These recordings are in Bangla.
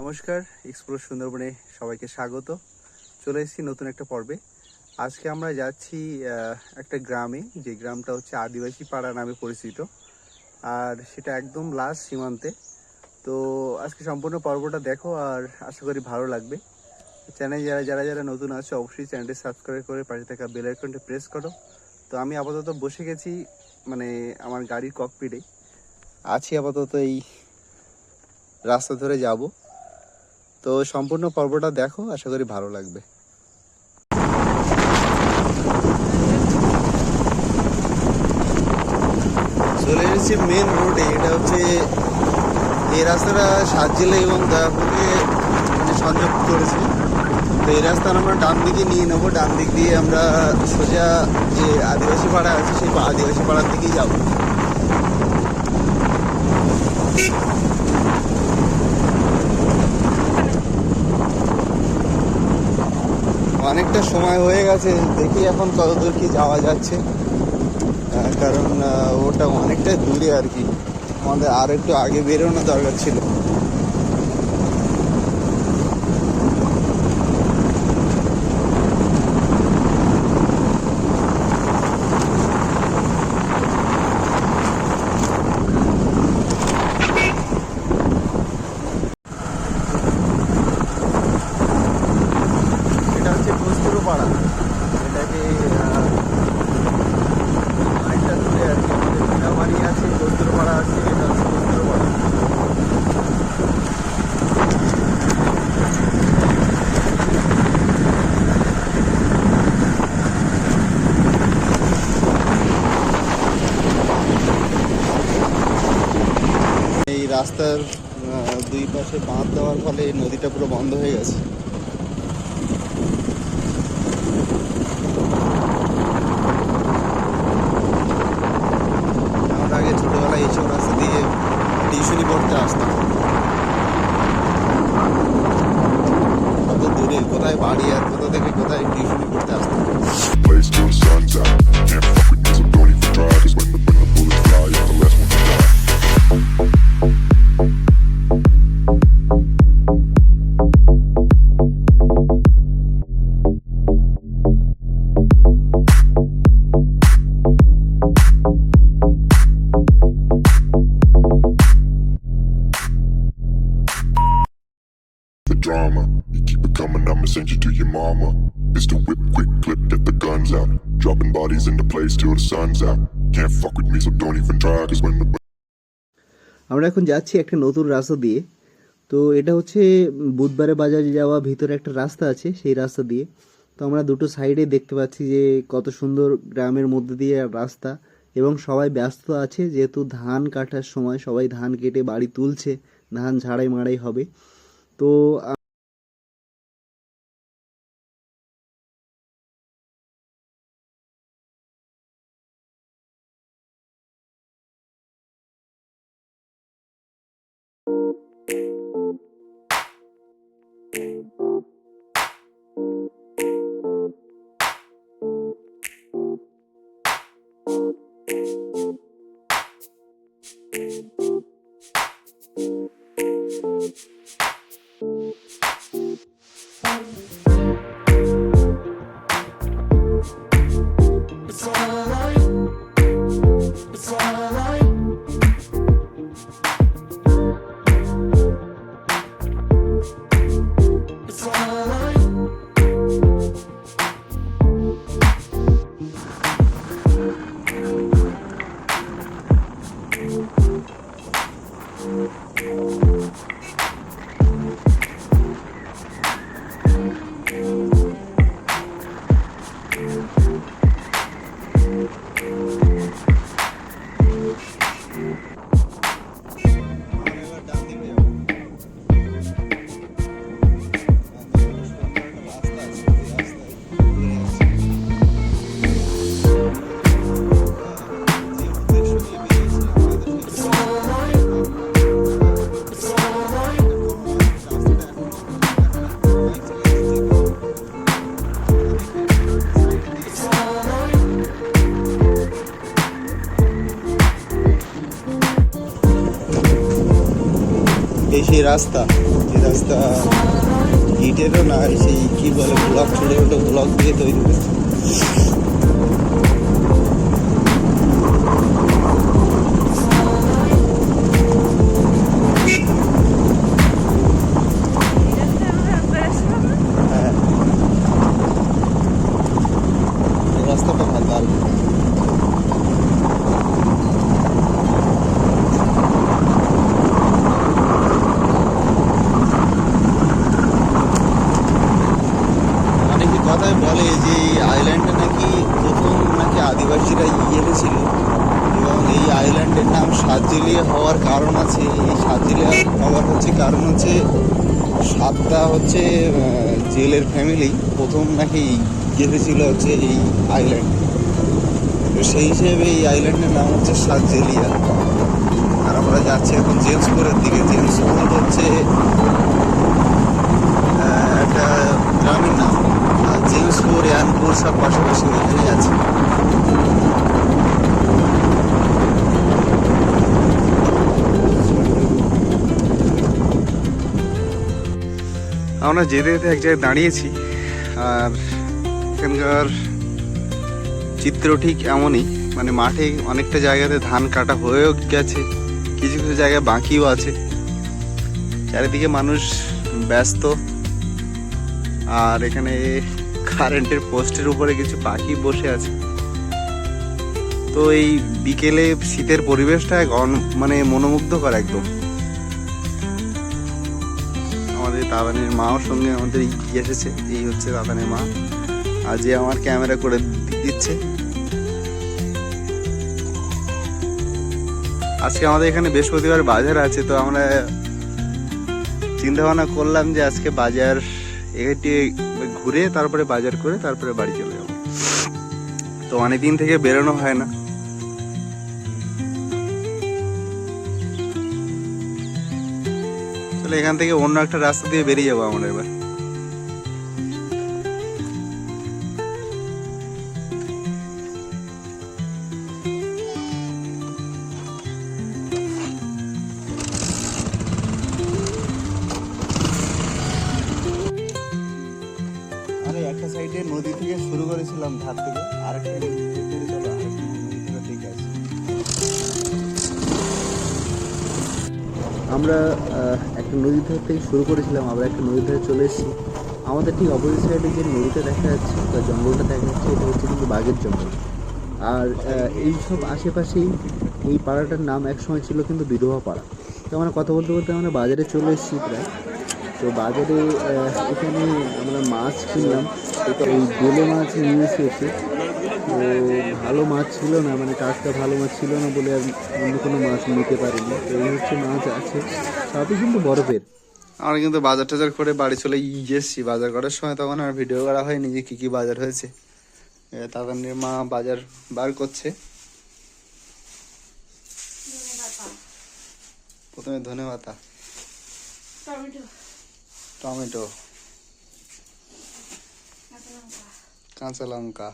নমস্কার, এক্সপ্লোর সুন্দরবনে সবাইকে স্বাগত। চলে এসেছি নতুন একটা পর্বে। আজকে আমরা যাচ্ছি একটা গ্রামে, যে গ্রামটা হচ্ছে আদিবাসী পাড়া নামে পরিচিত, আর সেটা একদম লাস্ট সীমান্তে। তো আজকে সম্পূর্ণ পর্বটা দেখো, আর আশা করি ভালো লাগবে। চ্যানেলে যারা নতুন আছে অবশ্যই চ্যানেলটি সাবস্ক্রাইব করে পাশে থাকা বেল আইকনটি প্রেস করো। তো আমি আপাতত বসে গেছি, মানে আমার গাড়ির ককপিটে আছি আপাতত। এই রাস্তা ধরে যাব। তো সম্পূর্ণ পর্বটা দেখো, আশা করি ভালো লাগবে। চলে এসেছি মেন রোডে। এটা হচ্ছে এই রাস্তাটা 7 জেলা এবং দয়াপুরকে সংযোগ করেছে। তো এই রাস্তা আমরা ডান দিকে নিয়ে নেবো। ডান দিক দিয়ে আমরা সোজা যে আদিবাসী পাড়া আছে সেই আদিবাসী পাড়ার দিকেই যাবো। অনেকটা সময় হয়ে গেছে, দেখি এখন কতদূর কি যাওয়া যাচ্ছে, কারণ ওটা অনেকটাই দূরে আর কি। আমাদের আর একটু আগে বেরোনো দরকার ছিল। এটা হচ্ছে কস্তুরপাড়া। এটাকে অনেকটা দূরে আর কি। আমাদের মিনামারি আছে, কস্তুরপাড়া আছে, এটা হচ্ছে কস্তুরপাড়া। এই রাস্তার দুই পাশে বাঁধ দেওয়ার ফলে এই নদীটা পুরো বন্ধ হয়ে গেছে। আমরা আগে ছোটবেলায় এইসব রাস্তা দিয়ে টিউশনি পড়তে আসতাম। কত দূরে, কোথায় বাড়ি আর কোথা থেকে কোথায় টিউশনি পড়তে আসতাম। Place till the sun's out. Can't fuck with me, so don't even try. 'Cause when the bullets fly, you're the last one to die. The drama, you keep it coming, I'ma send you to your mama. It's the whip, quick clip, get the guns out. Dropping bodies into place till the sun's out. Can't fuck with me, so don't even try. 'Cause when the আমরা এখন যাচ্ছি একটা নতুন রাস্তা দিয়ে। তো এটা হচ্ছে বুধবারে বাজারে যাওয়া ভিতরে একটা রাস্তা আছে, সেই রাস্তা দিয়ে। তো আমরা দুটো সাইডে দেখতে পাচ্ছি যে কত সুন্দর গ্রামের মধ্যে দিয়ে রাস্তা, এবং সবাই ব্যস্ত আছে যেহেতু ধান কাটার সময়। সবাই ধান কেটে বাড়ি তুলছে, ধান ঝাড়াই মাড়াই হবে। তো It's alright. It's alright. It's alright. এবার ডান দিকে যাবো। রাস্তা, এই রাস্তা ইটেরও না, সেই কি বলে ব্লক, ছোটো ছোটো ব্লক দিয়ে তৈরি হয়েছে। হ্যাঁ, এই রাস্তাটা ভালো দারুণ। অনেকে কথায় বলে যে এই আইল্যান্ডে নাকি প্রথম নাকি আদিবাসীরা এসেছিল, এবং এই আইল্যান্ডের নাম সাতজেলিয়া হওয়ার কারণ আছে। এই সাতজেলিয়া হওয়ার কারণ হচ্ছে 7টা জেলের ফ্যামিলি প্রথম নাকি এসেছিল এই আইল্যান্ড। তো সেই হিসেবে এই আইল্যান্ডের নাম হচ্ছে সাতজেলিয়া। আর আমরা যাচ্ছি এখন জেমসপুরের দিকে। জেমসপুর একটা গ্রামের নাম, আর জেমসপুর, ইয়ানপুর সব পাশাপাশি ওইখানেই আছে। আমরা যেতে যেতে এক জায়গায় দাঁড়িয়েছি, আর এখানকার চিত্র ঠিক এমনই, মানে মাঠে অনেকটা জায়গাতে ধান কাটা হয়েও গেছে, কিছু কিছু জায়গায় বাকিও আছে। চারিদিকে মানুষ ব্যস্ত, আর এখানে কারেন্টের পোস্টের উপরে কিছু পাখি বসে আছে। তো এই বিকেলে শীতের পরিবেশটা মানে মনোমুগ্ধকর একদম। আমাদের দাদানের মাও সঙ্গে আমাদের এসেছে, এই হচ্ছে দাদানের মা, আর যে আমার ক্যামেরা করে দিচ্ছে। আজকে আমাদের এখানে বৃহস্পতিবার বাজার আছে, তো আমরা চিন্তা ভাবনা করলাম যে আজকে বাজার একটি ঘুরে তারপরে বাজার করে তারপরে বাড়ি চলে যাবো। তো অনেকদিন থেকে বেরোনো হয় না। চলে এখান থেকে অন্য একটা রাস্তা দিয়ে বেরিয়ে যাবো আমরা এবার। আরে একটা সাইডে নদী থেকে শুরু করেছিলাম, ধার থেকে আরেকটা নদী থেকে, চলো আরেকটা নদী থেকে দেখে আসি। আমরা একটা নদী ধার থেকে শুরু করেছিলাম, আমরা একটা নদী ধারে চলে এসেছি। আমাদের ঠিক অপোজিট সাইডে যে নদীটা দেখা যাচ্ছে বা জঙ্গলটা দেখা যাচ্ছে, এটা হচ্ছে কিন্তু বাঘের জঙ্গল। আর এইসব আশেপাশেই এই পাড়াটার নাম একসময় ছিল কিন্তু বিধবা পাড়া। তো আমরা কথা বলতে বলতে আমরা বাজারে চলে এসেছি প্রায়। তো বাজারে এখানে আমরা মাছ কিনলাম, এই বেলে মাছ নিয়ে এসেছি। তো ভালো মাছ ছিল না, মানে টাটকা ভালো মাছ ছিল না বলে আর অন্য কোনো মাছ নিতে পারিনি। তো এই হচ্ছে মাছ আছে, সবই কিন্তু বরফের। আমরা কিন্তু বাজার টাজার করে বাড়ি চলে এসেছি। বাজার করার সময় তখন আর ভিডিও করা হয়নি যে কী কী বাজার হয়েছে। তাদের মা বাজার বার করছে। প্রথমে ধনেপাতা, টমেটো, কাঁচা লঙ্কা,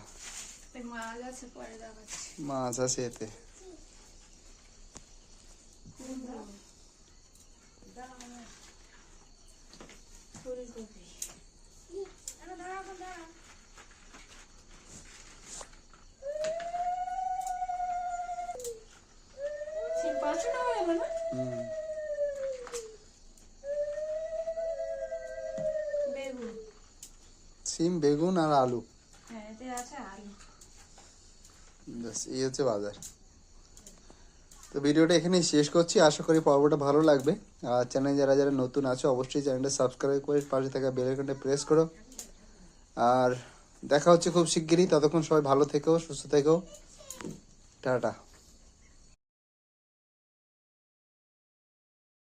মাছ আছে এতে, সিম, বেগুন আর আলু। ব্যাস, এই হচ্ছে বাজার। তো ভিডিওটা এখানেই শেষ করছি। আশা করি পর্বটা ভালো লাগবে। আর চ্যানেলে যারা যারা নতুন আছো অবশ্যই চ্যানেলটা সাবস্ক্রাইব করে পাশে থাকা বেল আইকনটা প্রেস করো। আর দেখা হচ্ছে খুব শিগগিরই। ততক্ষণ সবাই ভালো থেকো, সুস্থ থেকো, টাটা।